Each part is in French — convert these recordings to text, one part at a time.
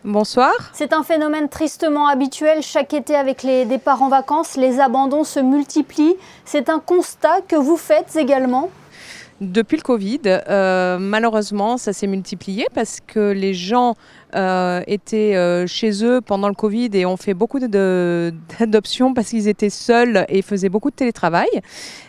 Bonsoir. C'est un phénomène tristement habituel chaque été avec les départs en vacances. Les abandons se multiplient. C'est un constat que vous faites également? Depuis le Covid, malheureusement, ça s'est multiplié parce que les gens étaient chez eux pendant le Covid et ont fait beaucoup d'adoptions parce qu'ils étaient seuls et faisaient beaucoup de télétravail.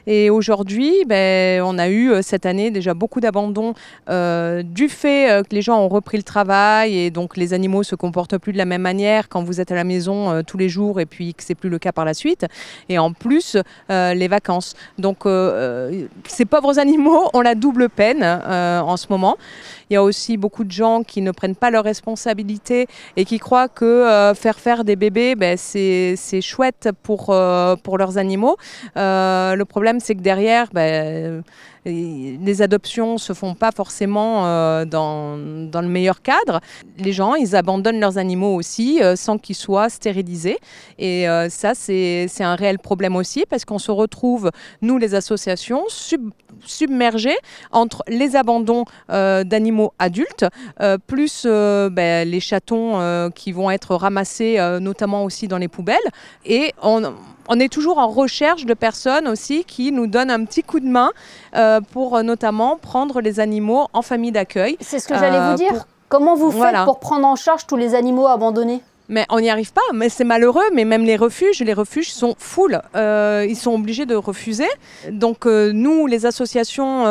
Et aujourd'hui, on a eu cette année déjà beaucoup d'abandons du fait que les gens ont repris le travail et donc les animaux se comportent plus de la même manière quand vous êtes à la maison tous les jours et puis que c'est plus le cas par la suite. Et en plus, les vacances. Donc ces pauvres animaux ont la double peine en ce moment. Il y a aussi beaucoup de gens qui ne prennent pas leurs responsabilités et qui croient que faire des bébés, c'est chouette pour leurs animaux. Le problème, c'est que derrière, les adoptions ne se font pas forcément dans le meilleur cadre. Les gens, ils abandonnent leurs animaux aussi sans qu'ils soient stérilisés. Et ça, c'est un réel problème aussi parce qu'on se retrouve, nous, les associations, submergés entre les abandons d'animaux adultes, plus les chatons qui vont être ramassés notamment aussi dans les poubelles. Et on est toujours en recherche de personnes aussi qui nous donnent un petit coup de main pour notamment prendre les animaux en famille d'accueil. C'est ce que j'allais vous dire. Comment vous faites pour prendre en charge tous les animaux abandonnés ? Mais on n'y arrive pas, mais c'est malheureux, mais même les refuges sont full. Ils sont obligés de refuser. Donc nous, les associations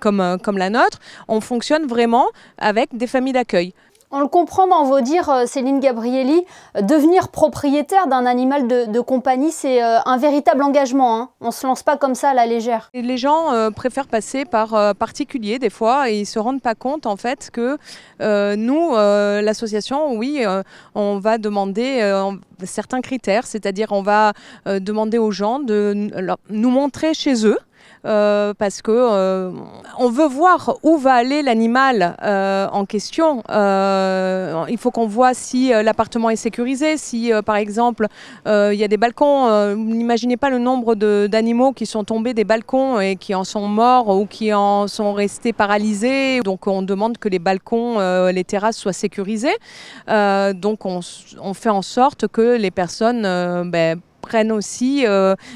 comme la nôtre, on fonctionne vraiment avec des familles d'accueil. On le comprend dans vos dires, Céline Gabrielli, devenir propriétaire d'un animal de compagnie, c'est un véritable engagement, hein. On ne se lance pas comme ça à la légère. Et les gens préfèrent passer par particulier des fois et ils ne se rendent pas compte en fait que nous, l'association, oui, on va demander certains critères, c'est-à-dire on va demander aux gens de nous montrer chez eux. Parce que on veut voir où va aller l'animal en question. Il faut qu'on voit si l'appartement est sécurisé, si par exemple il y a des balcons. N'imaginez pas le nombre d'animaux qui sont tombés des balcons et qui en sont morts ou qui en sont restés paralysés. Donc on demande que les balcons, les terrasses soient sécurisées. Donc on fait en sorte que les personnes prennent aussi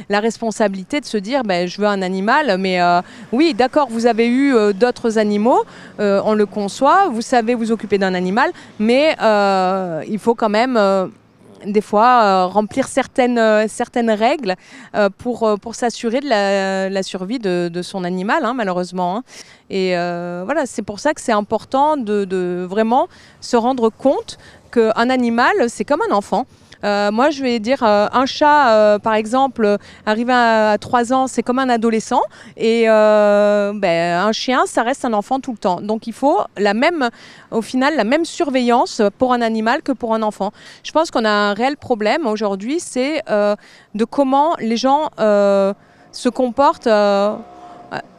la responsabilité de se dire je veux un animal, mais oui d'accord, vous avez eu d'autres animaux, on le conçoit, vous savez vous occuper d'un animal, mais il faut quand même des fois remplir certaines règles pour s'assurer de la survie de son animal, hein, malheureusement, hein. Et voilà, c'est pour ça que c'est important de vraiment se rendre compte qu'un animal, c'est comme un enfant. Moi, je vais dire, un chat, par exemple, arrivé à 3 ans, c'est comme un adolescent. Et un chien, ça reste un enfant tout le temps. Donc, il faut au final, la même surveillance pour un animal que pour un enfant. Je pense qu'on a un réel problème aujourd'hui, c'est de comment les gens se comportent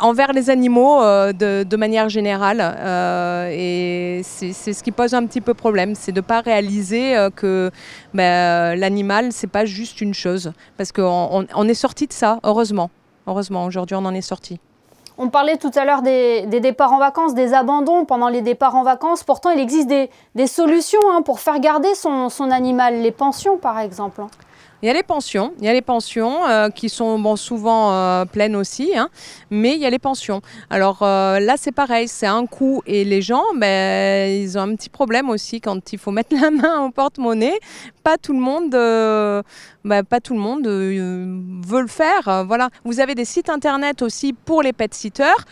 envers les animaux de manière générale et c'est ce qui pose un petit peu problème, c'est de ne pas réaliser que l'animal c'est pas juste une chose, parce qu'on est sorti de ça, heureusement aujourd'hui on en est sorti. On parlait tout à l'heure des départs en vacances, des abandons pendant les départs en vacances. Pourtant, il existe des solutions pour faire garder son animal, les pensions par exemple. Il y a les pensions qui sont souvent pleines aussi, hein, mais il y a les pensions. Alors là, c'est pareil, c'est un coût et les gens, ils ont un petit problème aussi quand il faut mettre la main au porte-monnaie. Pas tout le monde veut le faire. Voilà. Vous avez des sites internet aussi pour les pet-sitters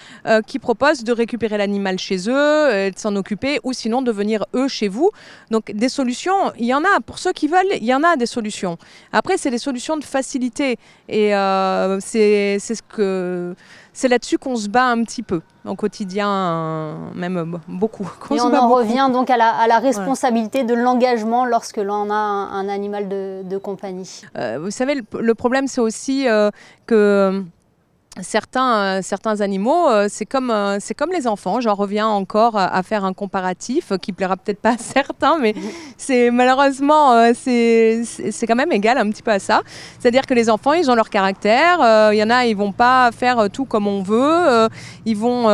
qui proposent de récupérer l'animal chez eux, de s'en occuper ou sinon de venir eux chez vous. Donc des solutions, il y en a. Pour ceux qui veulent, il y en a des solutions. Après, c'est des solutions de facilité et c'est là-dessus qu'on se bat un petit peu au quotidien, même beaucoup. Et on en revient donc à la responsabilité de l'engagement lorsque l'on a un animal de compagnie. Vous savez, le problème, c'est aussi que certains animaux, c'est comme les enfants. J'en reviens encore à faire un comparatif qui plaira peut-être pas à certains, mais c'est malheureusement c'est quand même égal un petit peu à ça. C'est-à-dire que les enfants, ils ont leur caractère. Il y en a, ils vont pas faire tout comme on veut. Ils vont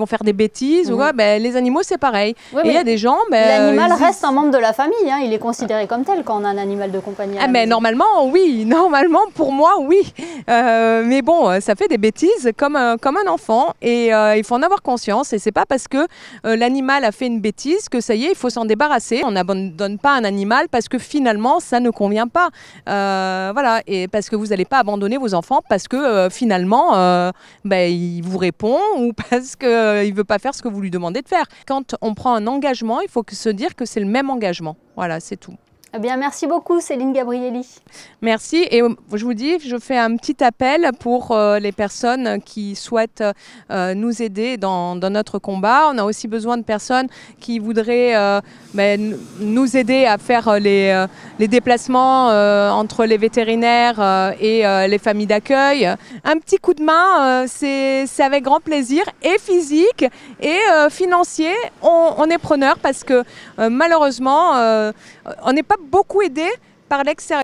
faire des bêtises. Ou quoi. Ben, les animaux, c'est pareil. Oui, et il y a des gens. Ben, l'animal reste un membre de la famille. Hein. Il est considéré comme tel quand on a un animal de compagnie. Mais normalement, oui. Normalement, pour moi, oui. Mais bon, ça fait des bêtises comme un enfant et il faut en avoir conscience. Et c'est pas parce que l'animal a fait une bêtise que ça y est, il faut s'en débarrasser. On n'abandonne pas un animal parce que finalement ça ne convient pas. Voilà, et parce que vous n'allez pas abandonner vos enfants parce que finalement il vous répond ou parce qu'il veut pas faire ce que vous lui demandez de faire. Quand on prend un engagement, il faut se dire que c'est le même engagement. Voilà, c'est tout. Eh bien, merci beaucoup Céline Gabrielli. Merci et je vous dis, je fais un petit appel pour les personnes qui souhaitent nous aider dans notre combat. On a aussi besoin de personnes qui voudraient nous aider à faire les déplacements entre les vétérinaires et les familles d'accueil. Un petit coup de main, c'est avec grand plaisir et physique et financier. On est preneur parce que malheureusement, on n'est pas beaucoup aidé par l'extérieur.